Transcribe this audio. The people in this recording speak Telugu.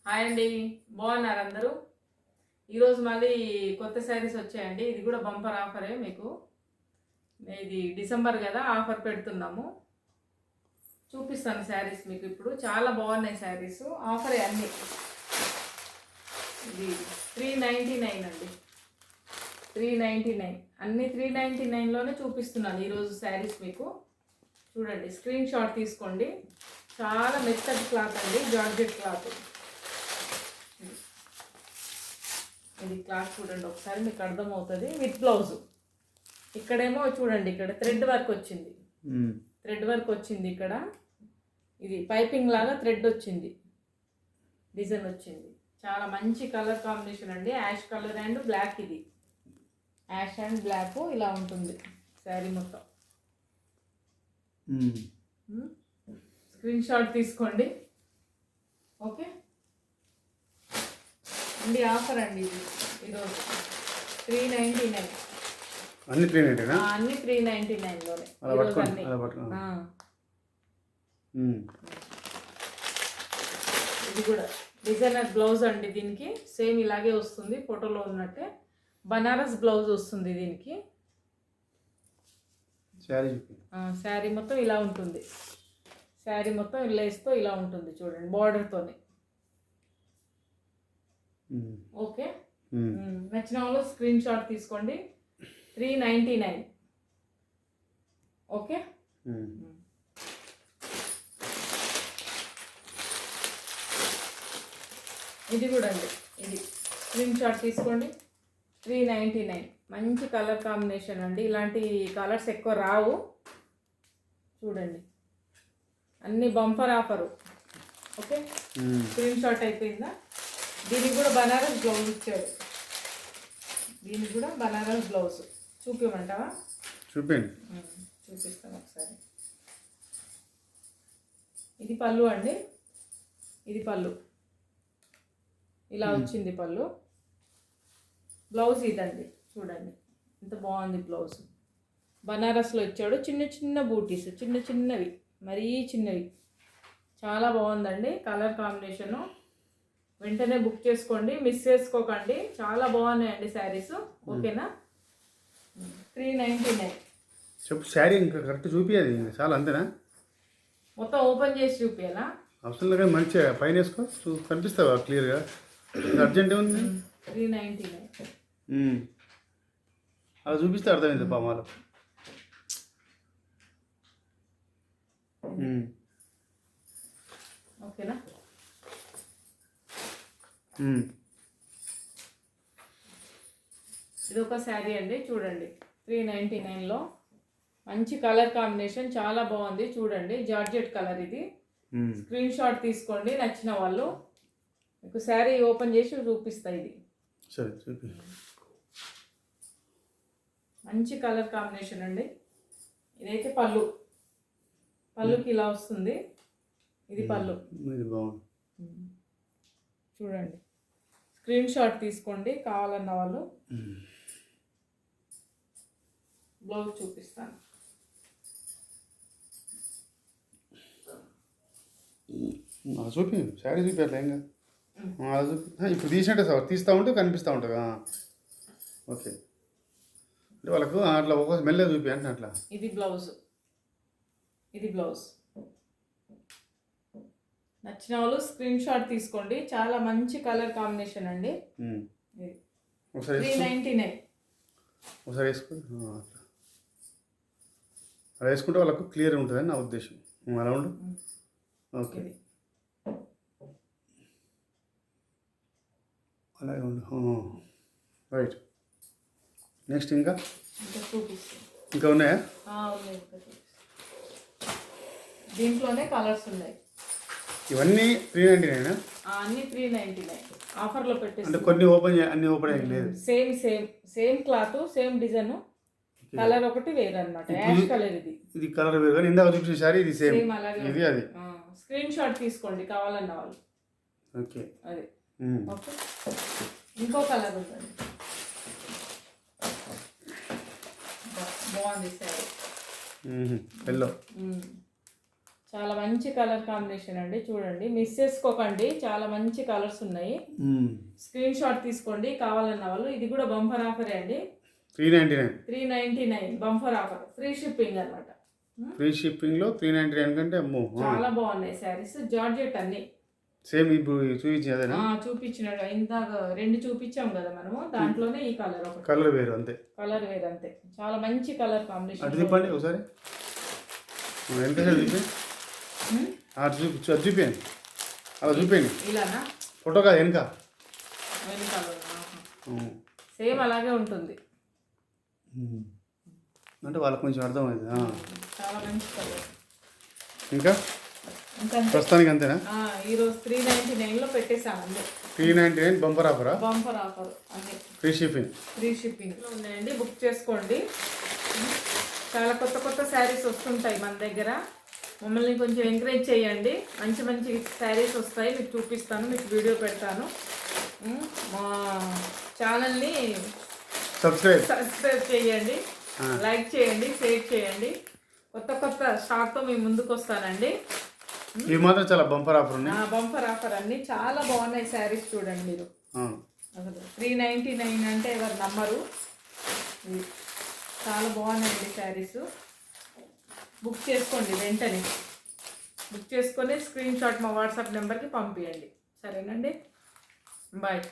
హాయ్ అండి, బాగున్నారు అందరూ. ఈరోజు మళ్ళీ కొత్త శారీస్ వచ్చాయండి. ఇది కూడా బంపర్ ఆఫరే మీకు. ఇది డిసెంబర్ కదా, ఆఫర్ పెడుతున్నాము. చూపిస్తాను శారీస్ మీకు ఇప్పుడు. చాలా బాగున్నాయి శారీస్, ఆఫరే అన్నీ. ఇది 399 అండి, 399 అన్నీ 399లోనే చూపిస్తున్నాను ఈరోజు శారీస్ మీకు. చూడండి, స్క్రీన్ షాట్ తీసుకోండి. చాలా మెత్తటి క్లాత్ అండి, జార్జెట్ క్లాత్. ఇది క్లాత్ చూడండి ఒకసారి, మీకు అర్థమవుతుంది. With blouse. ఇక్కడేమో చూడండి, ఇక్కడ థ్రెడ్ వర్క్ వచ్చింది. థ్రెడ్ వర్క్ వచ్చింది ఇక్కడ. ఇది పైపింగ్ లాగా థ్రెడ్ వచ్చింది, డిజైన్ వచ్చింది. చాలా మంచి కలర్ కాంబినేషన్ అండి, యాష్ కలర్ అండ్ బ్లాక్. ఇది యాష్ అండ్ బ్లాక్ ఇలా ఉంటుంది శారీ మొత్తం. స్క్రీన్ షాట్ తీసుకోండి. ఓకే అండి, ఆఫర్ అండి ఇది ఈరోజు 399. అన్ని 399 అన్ని 399లోనే. ఇది కూడా డిజైనర్ బ్లౌజ్ అండి. దీనికి సేమ్ ఇలాగే వస్తుంది, ఫోటోలో ఉన్నట్టే బనారస్ బ్లౌజ్ వస్తుంది దీనికి. శారీ మొత్తం ఇలా ఉంటుంది. శారీ మొత్తం లేస్తో ఇలా ఉంటుంది చూడండి, బార్డర్తోనే. ఓకే, నచ్చిన వాళ్ళు స్క్రీన్ షాట్ తీసుకోండి. 399. ఓకే, ఇది కూడా అండి. ఇది స్క్రీన్ షాట్ తీసుకోండి. 399. మంచి కలర్ కాంబినేషన్ అండి. ఇలాంటి కలర్స్ ఎక్కువ రావు. చూడండి, అన్ని bumper offer. Okay, screen shot అయిపోయిందా? దీనికి కూడా బనారస్ బ్లౌజ్ ఇచ్చాడు. దీనికి కూడా బనారస్ బ్లౌజ్ చూపించమంటావా? చూపించండి, చూపిస్తాను ఒకసారి. ఇది పళ్ళు అండి, ఇది పళ్ళు. ఇలా వచ్చింది పళ్ళు. బ్లౌజ్ ఇదండి, చూడండి ఎంత బాగుంది బ్లౌజ్. బనారస్లో ఇచ్చాడు. చిన్న చిన్న బూటీస్, చిన్న చిన్నవి, మరీ చిన్నవి. చాలా బాగుందండి కలర్ కాంబినేషను. వెంటనే బుక్ చేసుకోండి, మిస్ చేసుకోకండి. చాలా బాగున్నాయండి శారీస్. ఓకేనా? 399. చెప్పు, శారీ ఇంకా కరెక్ట్ చూపించాలి చాలా, అంతేనా? మొత్తం ఓపెన్ చేసి చూపించాలా? అవసరం లేదు, మంచిగా పైన వేసుకో, కనిపిస్తావా క్లియర్గా? అర్జెంట్ ఉంది. 399 అలా చూపిస్తే అర్థమైంది పామాలు. ఓకేనా? ఇది ఒక శారీ అండి, చూడండి 399లో. మంచి కలర్ కాంబినేషన్, చాలా బాగుంది. చూడండి, జార్జెట్ కలర్. ఇది స్క్రీన్ షాట్ తీసుకోండి నచ్చిన వాళ్ళు. మీకు శారీ ఓపెన్ చేసి చూపిస్తా. ఇది సరే, చూపి. మంచి కలర్ కాంబినేషన్ అండి. ఇదైతే పళ్ళు. పళ్ళుకి ఇలా వస్తుంది. ఇది పళ్ళు. ఇది బాగుంది. చూడండి, స్క్రీన్ షాట్ తీసుకోండి కావాలన్న వాళ్ళు. బ్లౌజ్ చూపిస్తాను. చూపి, శారీ చూపి అట్లా ఏం కాదు. ఇప్పుడు తీసినట్టే సార్, తీస్తూ ఉంటే కనిపిస్తూ ఉంటుంది. ఓకే, అంటే వాళ్ళకు అట్లా ఒక మెల్లగా చూపి అంటే అట్లా. ఇది బ్లౌజ్, ఇది బ్లౌజ్. నచ్చిన వాళ్ళు స్క్రీన్ షాట్ తీసుకోండి. చాలా మంచి కలర్ కాంబినేషన్ అండి. 399. ఒకసారి వేసుకో, అలా వేసుకుంటే వాళ్ళకు క్లియర్ ఉంటుందని నా ఉద్దేశం. అలా ఉండు. ఓకే, అలాగే ఉండు. రైట్. నెక్స్ట్ ఇంకా ఉన్నాయా? దీంట్లోనే కలర్స్ ఉన్నాయి. ఇవన్నీ 399. అన్ని 399 ఆఫర్లో పెట్టేసి. అంటే కొన్ని అన్ని ఓపెన్ అయ్యి లేదు. Same cloth, same design. Colour ఒకటి వేరు అనమాట, యాష్ కలర్. ఇది కలర్ వేరు, కానీ ఇందాక చూపించిన సారీ ఇది సేమ్. ఇది అది. స్క్రీన్ షాట్ తీసుకోండి కావాలన్న వాళ్ళు. ఓకే, అది. ఓకే, ఇంకో కలర్ ఉందండి, బాగుంది శారీ. ఎల్లో. చాలా మంచి కలర్ కాంబినేషన్ అండి, చూడండి మిస్ చేసుకోకండి, చాలా మంచి కలర్స్ ఉన్నాయి. స్క్రీన్ షాట్ తీసుకోండి కావాలన్న వాళ్ళు. ఇది కూడా బంపర్ ఆఫరే అండి, 399 బంపర్ ఆఫర్, ఫ్రీ షిప్పింగ్ అనమాట. ఫ్రీ షిప్పింగ్లో 399 కంటే అమ్మో చాలా బాగున్నాయి శారీస్, జార్జెట్ అన్ని. సేమ్ ఇప్పుడు చూపించి అదేనా? చూపించినట్టు ఇందాక 2 చూపించాం కదా మనము, దాంట్లోనే ఈ కలర్ ఒకటి. కలర్ వేరు అంతే, కలర్ వేరు అంతే. చాలా మంచి కలర్ కాంబినేషన్. అటు తిప్పండి ఒకసారి, ఎంత సైడ్ చూపి, అటు చూపించు, అది చూపించండి, అలా చూపించండి. ఇలానా? ఫోటో కాదు, వెనక సేమ్ అలాగే ఉంటుంది. అంటే వాళ్ళకి కొంచెం అర్థమైంది. చాలా మంచి కలర్. ఇంకా ప్రస్తుతానికి అంతేనా? ఈరోజు 399 లో పెట్టేసామండి. 399 బంపర్ ఆఫరా? బంపర్ ఆఫర్ అన్ని, ఫ్రీ షిప్పింగ్. ఫ్రీ షిప్పింగ్ ఉన్నాయండి, బుక్ చేసుకోండి. చాలా కొత్త కొత్త శారీస్ వస్తుంటాయి మన దగ్గర. మమ్మల్ని కొంచెం ఎంకరేజ్ చేయండి, మంచి మంచి శారీస్ వస్తాయి, మీకు చూపిస్తాను, మీకు వీడియో పెడతాను. మా ఛానల్ని సబ్స్క్రైబ్ చేయండి, లైక్ చేయండి, షేర్ చేయండి. కొత్త కొత్త స్టాక్తో మేము ముందుకు వస్తానండి. ఇవి మాత్రం చాలా బంపర్ ఆఫర్ ఉన్నాయి. బంపర్ ఆఫర్ అన్ని చాలా బాగున్నాయి శారీస్, చూడండి మీరు. అసలు 399 అంటే ఎవరు నమ్మరు. చాలా బాగున్నాయండి శారీస్. బుక్ చేసుకోండి వెంటనే, బుక్ చేసుకొని స్క్రీన్ షాట్ మా వాట్సాప్ నెంబర్కి పంపించండి. సరేనండి, బాయ్.